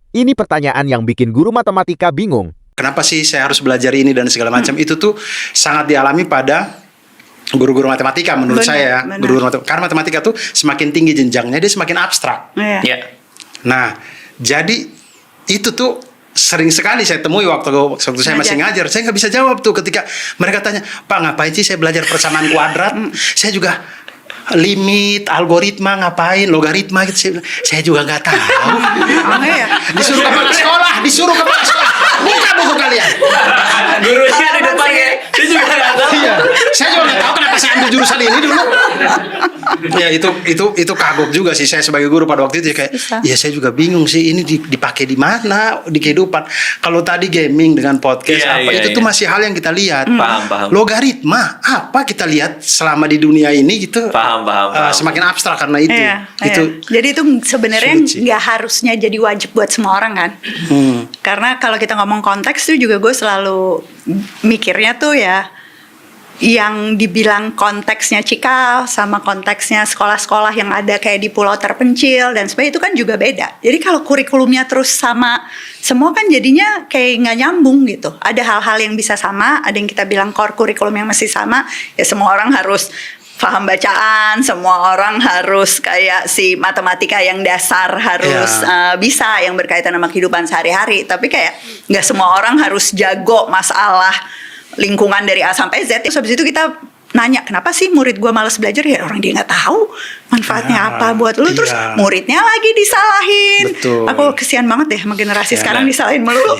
Ini pertanyaan yang bikin guru matematika bingung. Kenapa sih saya harus belajar ini dan segala macam? Itu tuh sangat dialami pada guru-guru matematika menurut saya. Guru-guru matematika. Karena matematika tuh semakin tinggi jenjangnya dia semakin abstrak. Iya. Nah, jadi itu tuh sering sekali saya temui waktu saya masih ngajar. Saya nggak bisa jawab tuh ketika mereka tanya, Pak ngapain sih saya belajar persamaan kuadrat? Saya juga limit, algoritma ngapain, logaritma gitu. Saya juga nggak tahu. Disuruh kepala sekolah, buka buku kalian. Gurunya di depan ya, dia juga nggak tahu. Iya, saya juga nggak tahu kenapa saya ambil jurusan ini dulu. Ya itu kagok juga sih saya sebagai guru pada waktu itu kayak, ya saya juga bingung sih ini dipakai di mana di kehidupan. Kalau tadi gaming dengan podcast itu tuh masih hal yang kita lihat. Paham. Logaritma apa kita lihat selama di dunia ini gitu. Paham. Semakin abstrak karena itu. Jadi itu sebenarnya nggak harusnya jadi wajib buat semua orang kan. Karena kalau kita ngomong konteks tuh juga gue selalu mikirnya tuh ya, yang dibilang konteksnya Cikal sama konteksnya sekolah-sekolah yang ada kayak di pulau terpencil dan sebagainya itu kan juga beda. Jadi kalau kurikulumnya terus sama semua kan jadinya kayak nggak nyambung gitu. Ada hal-hal yang bisa sama, ada yang kita bilang core kurikulum yang masih sama. Ya semua orang harus paham bacaan, semua orang harus kayak si matematika yang dasar harus bisa yang berkaitan sama kehidupan sehari-hari. Tapi kayak nggak semua orang harus jago masalah lingkungan dari A sampai Z. Terus habis itu kita nanya, kenapa sih murid gue malas belajar? Ya orang dia nggak tahu manfaatnya apa buat lu. Terus muridnya lagi disalahin. Betul. Aku kesian banget deh sama generasi sekarang disalahin melulu.